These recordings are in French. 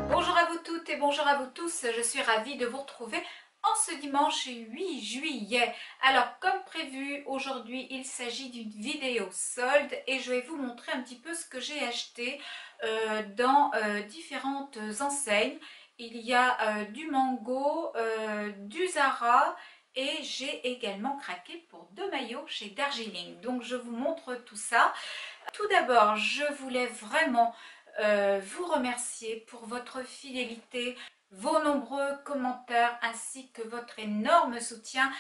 Bonjour à vous toutes et bonjour à vous tous, je suis ravie de vous retrouver en ce dimanche 8 juillet. Alors comme prévu, aujourd'hui il s'agit d'une vidéo solde et je vais vous montrer un petit peu ce que j'ai acheté dans différentes enseignes. Il y a du Mango, du Zara et j'ai également craqué pour 2 maillots chez Darjeeling. Donc je vous montre tout ça. Tout d'abord, je voulais vraiment vous remercier pour votre fidélité, vos nombreux commentaires ainsi que votre énorme soutien.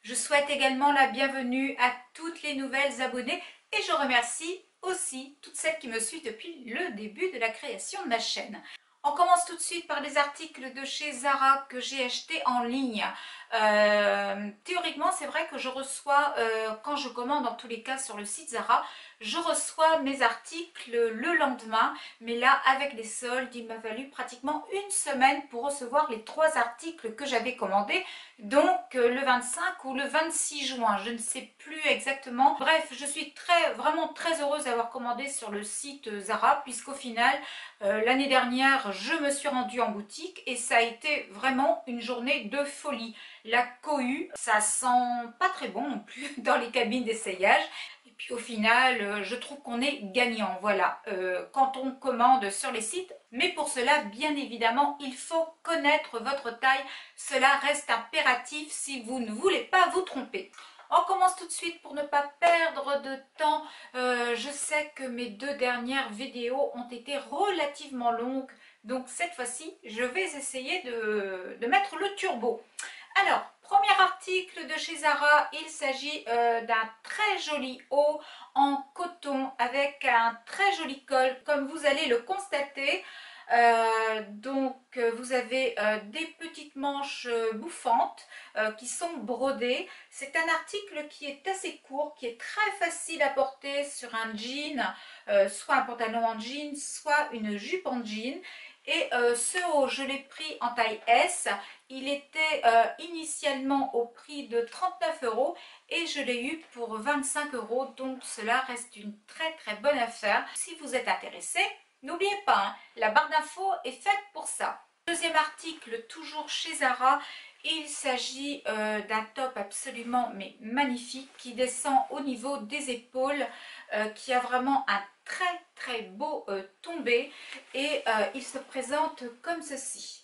Je souhaite également la bienvenue à toutes les nouvelles abonnées et je remercie aussi toutes celles qui me suivent depuis le début de la création de ma chaîne. On commence tout de suite par les articles de chez Zara que j'ai achetés en ligne. Théoriquement, c'est vrai que je reçois, quand je commande en tous les cas sur le site Zara, je reçois mes articles le lendemain. Mais là, avec les soldes, il m'a fallu pratiquement une semaine pour recevoir les 3 articles que j'avais commandés. Donc le 25 ou le 26 juin, je ne sais plus exactement. Bref, je suis vraiment très heureuse d'avoir commandé sur le site Zara, puisqu'au final, l'année dernière, je me suis rendue en boutique et ça a été vraiment une journée de folie. La cohue, ça sent pas très bon non plus dans les cabines d'essayage. Et puis au final, je trouve qu'on est gagnant, voilà, quand on commande sur les sites. Mais pour cela, bien évidemment, il faut connaître votre taille. Cela reste impératif si vous ne voulez pas vous tromper. On commence tout de suite pour ne pas perdre de temps. Je sais que mes 2 dernières vidéos ont été relativement longues. Donc cette fois-ci, je vais essayer de mettre le turbo. Alors, premier article de chez Zara, il s'agit d'un très joli haut en coton avec un très joli col, comme vous allez le constater. Vous avez des petites manches bouffantes qui sont brodées. C'est un article qui est assez court, qui est très facile à porter sur un jean, soit un pantalon en jean, soit une jupe en jean. Et ce haut, je l'ai pris en taille S. Il était initialement au prix de 39 € et je l'ai eu pour 25 €. Donc cela reste une très bonne affaire. Si vous êtes intéressé, n'oubliez pas, hein, la barre d'infos est faite pour ça. Deuxième article, toujours chez Zara. Il s'agit d'un top absolument magnifique qui descend au niveau des épaules, qui a vraiment un très beau tombé et il se présente comme ceci.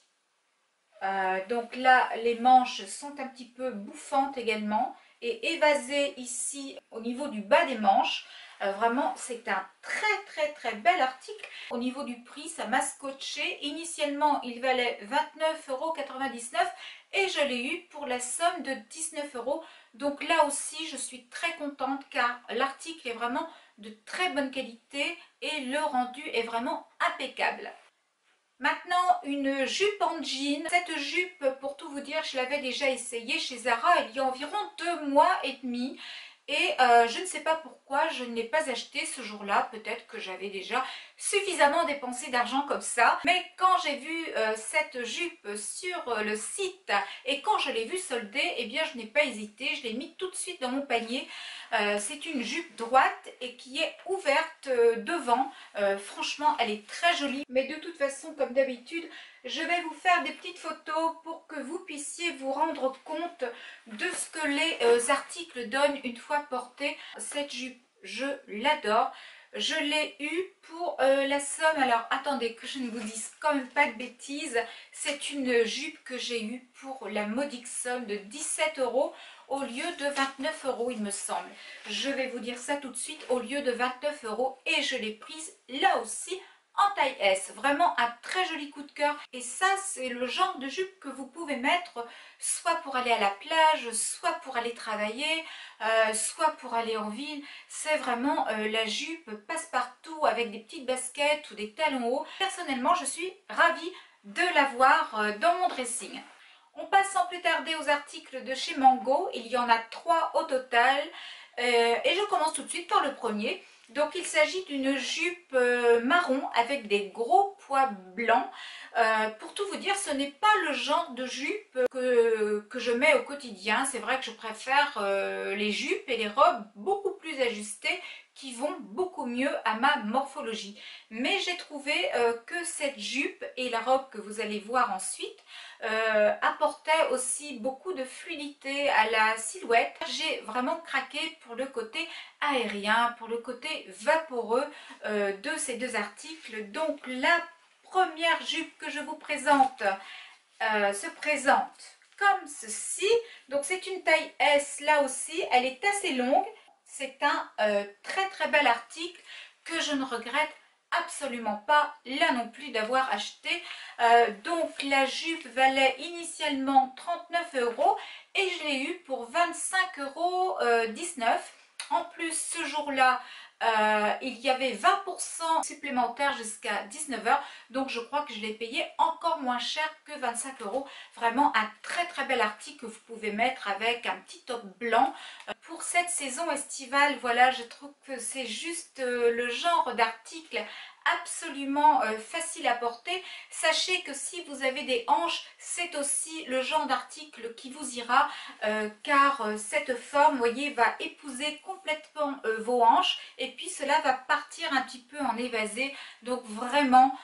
Donc là, les manches sont un petit peu bouffantes également et évasées ici au niveau du bas des manches. Vraiment, c'est un très bel article. Au niveau du prix, ça m'a scotché. Initialement, il valait 29,99 € et je l'ai eu pour la somme de 19 €. Donc là aussi, je suis très contente car l'article est vraiment de très bonne qualité et le rendu est vraiment impeccable. Maintenant, une jupe en jean. Cette jupe, pour tout vous dire, je l'avais déjà essayée chez Zara il y a environ 2 mois et demi. Et je ne sais pas pourquoi je ne l'ai pas acheté ce jour-là. Peut-être que j'avais déjà suffisamment dépensé d'argent comme ça. Mais quand j'ai vu cette jupe sur le site et quand je l'ai vue soldée, eh bien je n'ai pas hésité. Je l'ai mis tout de suite dans mon panier. C'est une jupe droite et qui est ouverte devant. Franchement, elle est très jolie. Mais de toute façon, comme d'habitude, je vais vous faire des petites photos pour que vous puissiez vous rendre compte de ce que les articles donnent une fois portés. Cette jupe, je l'adore. Je l'ai eue pour la somme, alors attendez que je ne vous dise quand même pas de bêtises, c'est une jupe que j'ai eue pour la modique somme de 17 € au lieu de 29 € il me semble. Je vais vous dire ça tout de suite, au lieu de 29 € et je l'ai prise là aussi en taille S. Vraiment un très joli coup de cœur et ça c'est le genre de jupe que vous pouvez mettre soit pour aller à la plage, soit pour aller travailler, soit pour aller en ville. C'est vraiment la jupe passe-partout avec des petites baskets ou des talons hauts. Personnellement, je suis ravie de l'avoir dans mon dressing. On passe sans plus tarder aux articles de chez Mango. Il y en a 3 au total. Et je commence tout de suite par le premier. Donc il s'agit d'une jupe marron avec des gros pois blancs. Pour tout vous dire, ce n'est pas le genre de jupe que je mets au quotidien. C'est vrai que je préfère les jupes et les robes beaucoup plus ajustées qui vont beaucoup mieux à ma morphologie. Mais j'ai trouvé que cette jupe et la robe que vous allez voir ensuite apportaient aussi beaucoup de fluidité à la silhouette. J'ai vraiment craqué pour le côté aérien, pour le côté vaporeux de ces deux articles. Donc la première jupe que je vous présente se présente comme ceci. Donc c'est une taille S là aussi, elle est assez longue. C'est un très très bel article que je ne regrette absolument pas là non plus d'avoir acheté. Donc la jupe valait initialement 39 € et je l'ai eu pour 25,19 €. En plus ce jour-là, il y avait 20% supplémentaire jusqu'à 19 h, donc je crois que je l'ai payé encore moins cher que 25 €. Vraiment un très très bel article que vous pouvez mettre avec un petit top blanc. Pour cette saison estivale, voilà, je trouve que c'est juste le genre d'article absolument facile à porter. Sachez que si vous avez des hanches, c'est aussi le genre d'article qui vous ira car cette forme, vous voyez, va épouser complètement vos hanches et puis cela va partir un petit peu en évasé. Donc vraiment,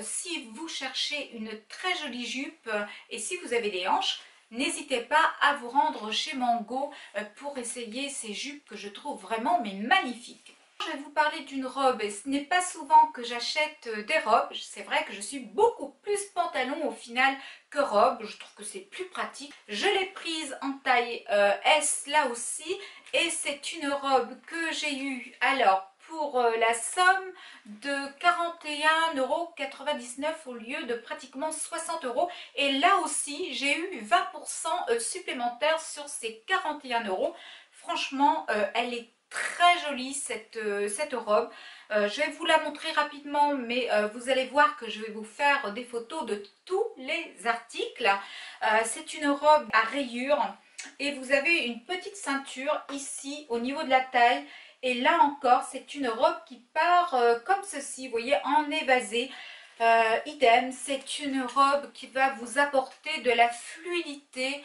si vous cherchez une très jolie jupe et si vous avez des hanches, n'hésitez pas à vous rendre chez Mango pour essayer ces jupes que je trouve vraiment mais magnifiques. Je vais vous parler d'une robe et ce n'est pas souvent que j'achète des robes. C'est vrai que je suis beaucoup plus pantalon au final que robe. Je trouve que c'est plus pratique. Je l'ai prise en taille S là aussi et c'est une robe que j'ai eue alors pour la somme de 41,99 € au lieu de pratiquement 60 €. Et là aussi, j'ai eu 20% supplémentaire sur ces 41 €. Franchement, elle est très jolie cette robe. Je vais vous la montrer rapidement, mais vous allez voir que je vais vous faire des photos de tous les articles. C'est une robe à rayures et vous avez une petite ceinture ici au niveau de la taille. Et là encore, c'est une robe qui part comme ceci, vous voyez, en évasé. Idem, c'est une robe qui va vous apporter de la fluidité,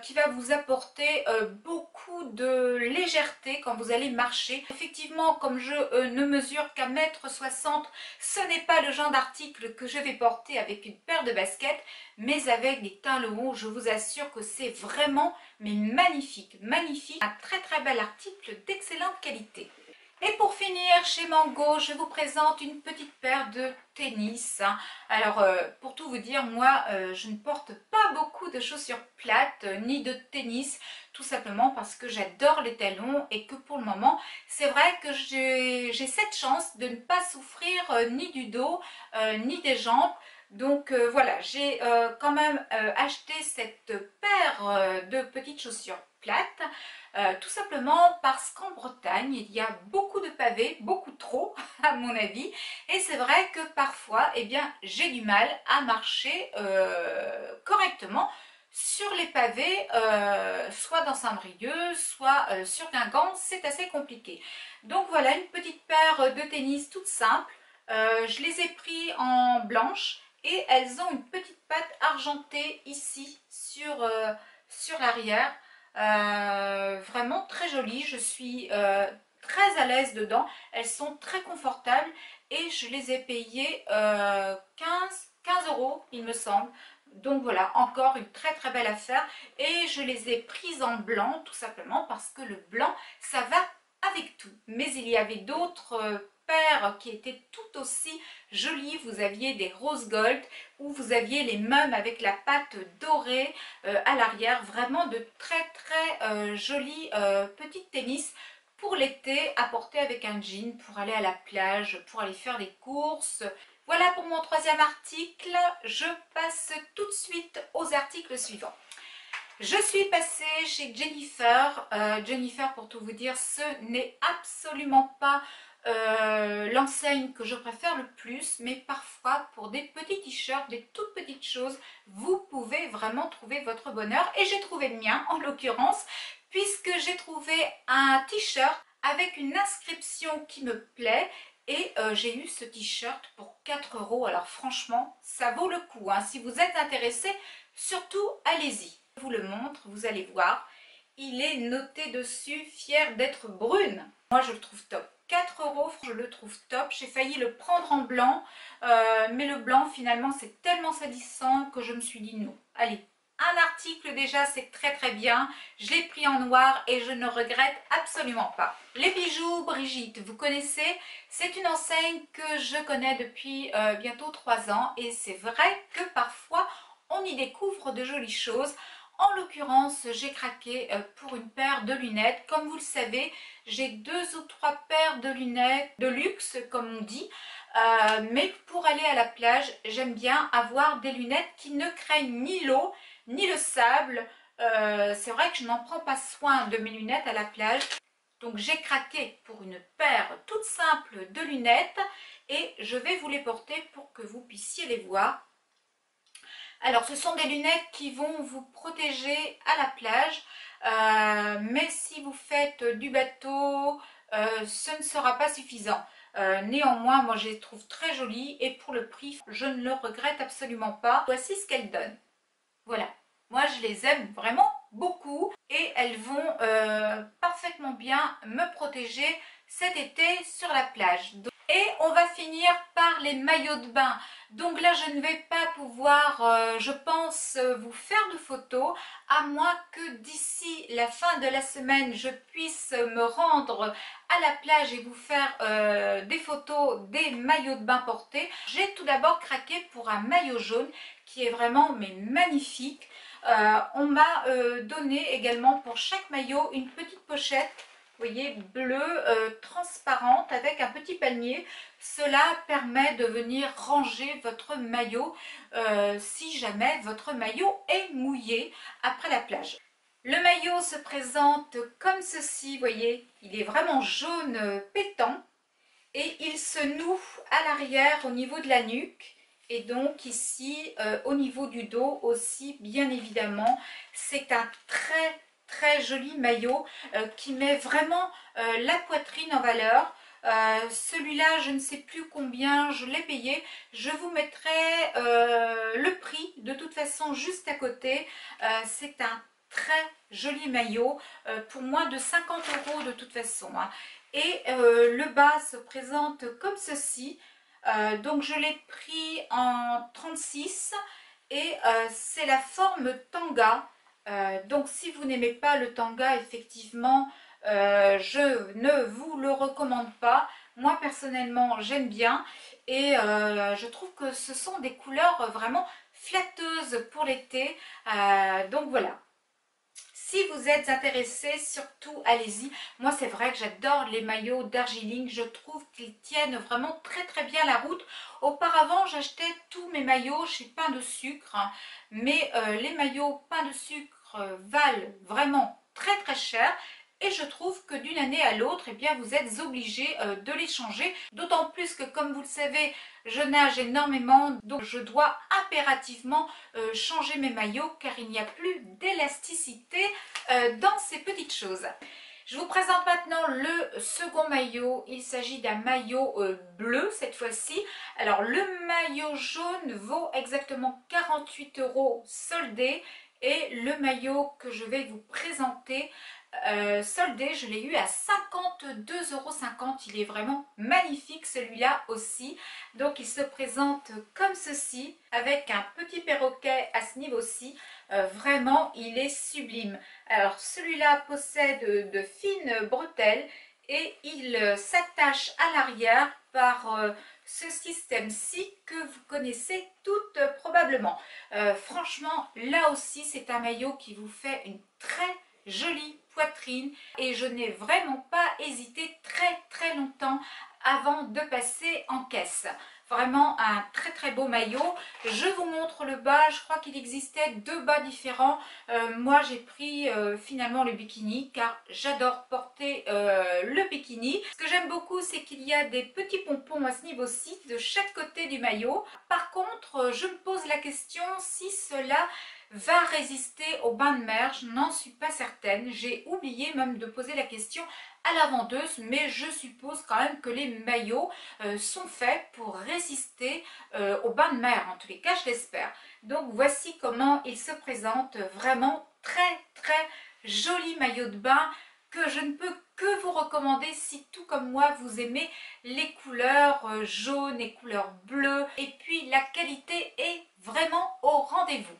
qui va vous apporter beaucoup de légèreté quand vous allez marcher. Effectivement, comme je ne mesure qu'à 1,60 m, ce n'est pas le genre d'article que je vais porter avec une paire de baskets, mais avec des talons hauts, je vous assure que c'est vraiment mais magnifique, magnifique. Un très très bel article d'excellente qualité. Et pour finir, chez Mango, je vous présente une petite paire de tennis. Alors, pour tout vous dire, moi, je ne porte pas beaucoup de chaussures plates, ni de tennis, tout simplement parce que j'adore les talons et que pour le moment, c'est vrai que j'ai cette chance de ne pas souffrir ni du dos, ni des jambes. Donc voilà, j'ai quand même acheté cette paire de petites chaussures plates. Tout simplement parce qu'en Bretagne, il y a beaucoup de pavés, beaucoup trop à mon avis. Et c'est vrai que parfois, eh bien, j'ai du mal à marcher correctement sur les pavés, soit dans Saint-Brieuc, soit sur Guingamp, c'est assez compliqué. Donc voilà, une petite paire de tennis toute simple. Je les ai pris en blanche et elles ont une petite patte argentée ici sur l'arrière. Vraiment très jolies, je suis très à l'aise dedans, elles sont très confortables et je les ai payées 15 € il me semble. Donc voilà, encore une très très belle affaire et je les ai prises en blanc tout simplement parce que le blanc ça va avec tout. Mais il y avait d'autres paires qui étaient tout aussi jolies. Vous aviez des rose gold ou vous aviez les mêmes avec la pâte dorée à l'arrière. Vraiment de très très jolis petites tennis pour l'été à porter avec un jean pour aller à la plage, pour aller faire des courses. Voilà pour mon troisième article. Je passe tout de suite aux articles suivants. Je suis passée chez Jennifer. Jennifer, pour tout vous dire, ce n'est absolument pas l'enseigne que je préfère le plus, mais parfois pour des petits t-shirts, des toutes petites choses, vous pouvez vraiment trouver votre bonheur. Et j'ai trouvé le mien en l'occurrence, puisque j'ai trouvé un t-shirt avec une inscription qui me plaît. Et j'ai eu ce t-shirt pour 4 €. Alors franchement, ça vaut le coup. Hein. Si vous êtes intéressé, surtout allez-y. Je vous le montre, vous allez voir. Il est noté dessus, fier d'être brune. Moi, je le trouve top. 4 euros, je le trouve top. J'ai failli le prendre en blanc, mais le blanc finalement c'est tellement salissant que je me suis dit non. Allez, un article déjà c'est très très bien, je l'ai pris en noir et je ne regrette absolument pas. Les bijoux Brigitte, vous connaissez, c'est une enseigne que je connais depuis bientôt 3 ans et c'est vrai que parfois on y découvre de jolies choses. En l'occurrence, j'ai craqué pour une paire de lunettes. Comme vous le savez, j'ai 2 ou 3 paires de lunettes de luxe, comme on dit. Mais pour aller à la plage, j'aime bien avoir des lunettes qui ne craignent ni l'eau, ni le sable. C'est vrai que je n'en prends pas soin de mes lunettes à la plage. Donc j'ai craqué pour une paire toute simple de lunettes et je vais vous les porter pour que vous puissiez les voir. Alors, ce sont des lunettes qui vont vous protéger à la plage, mais si vous faites du bateau, ce ne sera pas suffisant. Néanmoins, moi je les trouve très jolies et pour le prix, je ne le regrette absolument pas. Voici ce qu'elles donnent. Voilà, moi je les aime vraiment beaucoup et elles vont parfaitement bien me protéger cet été sur la plage. Et on va finir par les maillots de bain. Donc là, je ne vais pas pouvoir, je pense, vous faire de photos, à moins que d'ici la fin de la semaine, je puisse me rendre à la plage et vous faire des photos des maillots de bain portés. J'ai tout d'abord craqué pour un maillot jaune qui est vraiment magnifique. On m'a donné également pour chaque maillot une petite pochette, vous voyez, bleue, transparente avec un petit palmier. Cela permet de venir ranger votre maillot si jamais votre maillot est mouillé après la plage. Le maillot se présente comme ceci, vous voyez, il est vraiment jaune pétant et il se noue à l'arrière au niveau de la nuque. Et donc ici, au niveau du dos aussi, bien évidemment, c'est un très joli maillot qui met vraiment la poitrine en valeur. Celui-là, je ne sais plus combien je l'ai payé. Je vous mettrai le prix de toute façon juste à côté. C'est un très joli maillot pour moins de 50 € de toute façon. Hein. Et le bas se présente comme ceci. Donc je l'ai pris en 36 et c'est la forme tanga. Donc si vous n'aimez pas le tanga, effectivement, je ne vous le recommande pas. Moi personnellement j'aime bien et je trouve que ce sont des couleurs vraiment flatteuses pour l'été. Donc voilà. Si vous êtes intéressé, surtout allez-y. Moi c'est vrai que j'adore les maillots Darjeeling, je trouve qu'ils tiennent vraiment très bien la route. Auparavant j'achetais tous mes maillots chez Pain de Sucre, hein, mais les maillots Pain de Sucre valent vraiment très cher. Et je trouve que d'une année à l'autre, eh bien, vous êtes obligé de les changer. D'autant plus que, comme vous le savez, je nage énormément, donc je dois impérativement changer mes maillots car il n'y a plus d'élasticité dans ces petites choses. Je vous présente maintenant le second maillot. Il s'agit d'un maillot bleu cette fois-ci. Alors le maillot jaune vaut exactement 48 € soldé. Et le maillot que je vais vous présenter soldé, je l'ai eu à 52,50 €. Il est vraiment magnifique celui-là aussi. Donc il se présente comme ceci avec un petit perroquet à ce niveau-ci. Vraiment il est sublime. Alors celui-là possède de fines bretelles et il s'attache à l'arrière par ce système-ci que vous connaissez toutes probablement. Franchement là aussi c'est un maillot qui vous fait une très jolie poitrine et je n'ai vraiment pas hésité très longtemps avant de passer en caisse. Vraiment un très beau maillot. Je vous montre le bas. Je crois qu'il existait 2 bas différents. Moi j'ai pris finalement le bikini car j'adore porter le bikini. Ce que j'aime beaucoup c'est qu'il y a des petits pompons à ce niveau-ci de chaque côté du maillot. Par contre je me pose la question si cela va résister au bain de mer. Je n'en suis pas certaine. J'ai oublié même de poser la question à la vendeuse, mais je suppose quand même que les maillots sont faits pour résister au bain de mer. En tous les cas, je l'espère. Donc voici comment il se présente. Vraiment très joli maillot de bain que je ne peux que vous recommander si tout comme moi vous aimez les couleurs jaunes et couleurs bleues. Et puis la qualité est vraiment au rendez-vous.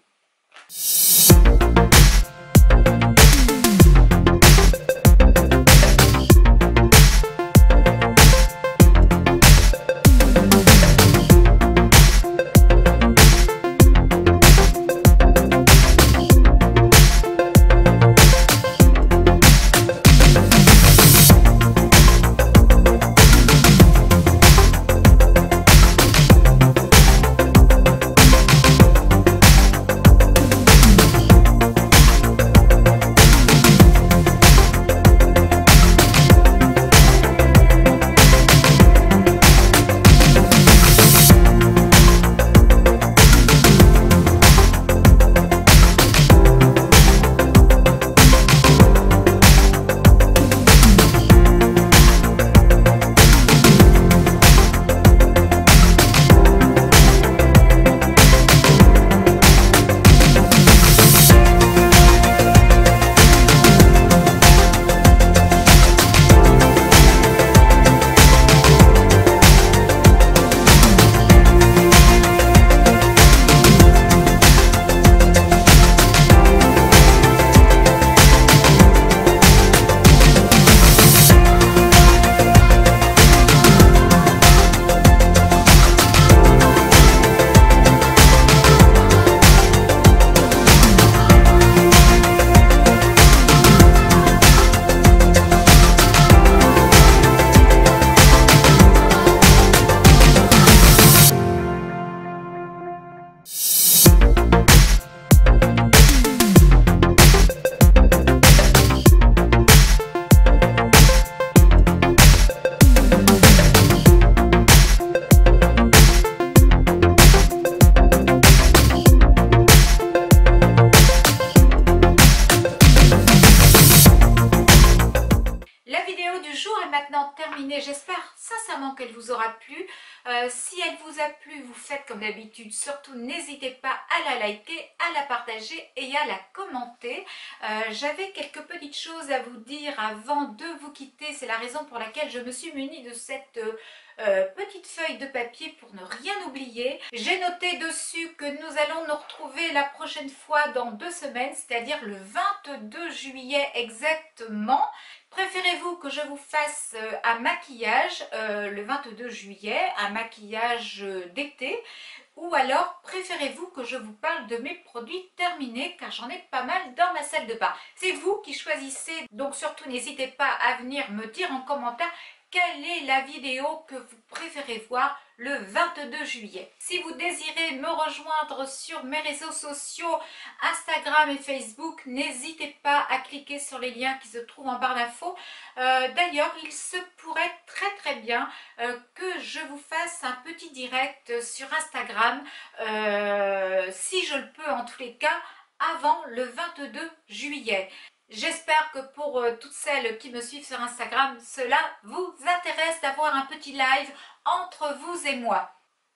J'espère sincèrement qu'elle vous aura plu. Si elle vous a plu, vous faites comme d'habitude. Surtout, n'hésitez pas à la liker, à la partager et à la commenter. J'avais quelques petites choses à vous dire avant de vous quitter. C'est la raison pour laquelle je me suis munie de cette petite feuille de papier pour ne rien oublier. J'ai noté dessus que nous allons nous retrouver la prochaine fois dans 2 semaines, c'est-à-dire le 22 juillet exactement. Préférez-vous que je vous fasse un maquillage le 22 juillet, un maquillage d'été, ou alors préférez-vous que je vous parle de mes produits terminés, car j'en ai pas mal dans ma salle de bain. C'est vous qui choisissez, donc surtout n'hésitez pas à venir me dire en commentaire quelle est la vidéo que vous préférez voir le 22 juillet. Si vous désirez me rejoindre sur mes réseaux sociaux, Instagram et Facebook, n'hésitez pas à cliquer sur les liens qui se trouvent en barre d'infos. D'ailleurs, il se pourrait très bien que je vous fasse un petit direct sur Instagram, si je le peux en tous les cas, avant le 22 juillet. J'espère que pour toutes celles qui me suivent sur Instagram, cela vous intéresse d'avoir un petit live entre vous et moi.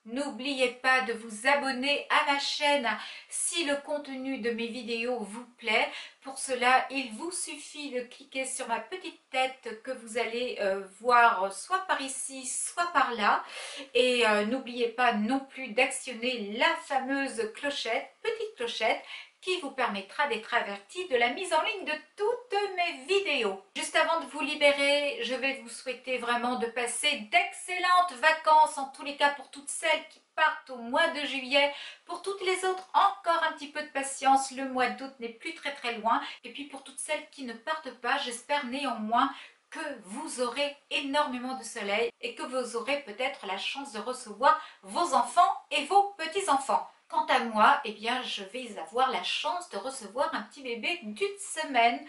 N'oubliez pas de vous abonner à ma chaîne si le contenu de mes vidéos vous plaît. Pour cela, il vous suffit de cliquer sur ma petite tête que vous allez voir soit par ici, soit par là. Et n'oubliez pas non plus d'actionner la fameuse clochette, petite clochette, qui vous permettra d'être averti de la mise en ligne de toutes mes vidéos. Juste avant de vous libérer, je vais vous souhaiter vraiment de passer d'excellentes vacances, en tous les cas pour toutes celles qui partent au mois de juillet. Pour toutes les autres, encore un petit peu de patience, le mois d'août n'est plus très loin. Et puis pour toutes celles qui ne partent pas, j'espère néanmoins que vous aurez énormément de soleil et que vous aurez peut-être la chance de recevoir vos enfants et vos petits-enfants. Quant à moi, eh bien, je vais avoir la chance de recevoir un petit bébé d'1 semaine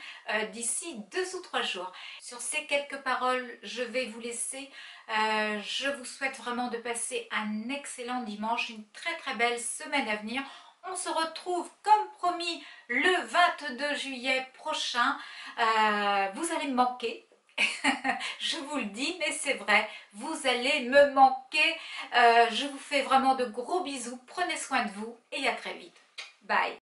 d'ici 2 ou 3 jours. Sur ces quelques paroles, je vais vous laisser. Je vous souhaite vraiment de passer un excellent dimanche, une très belle semaine à venir. On se retrouve comme promis le 22 juillet prochain. Vous allez me manquer. Je vous le dis, mais c'est vrai, vous allez me manquer. Je vous fais vraiment de gros bisous, prenez soin de vous et à très vite. Bye.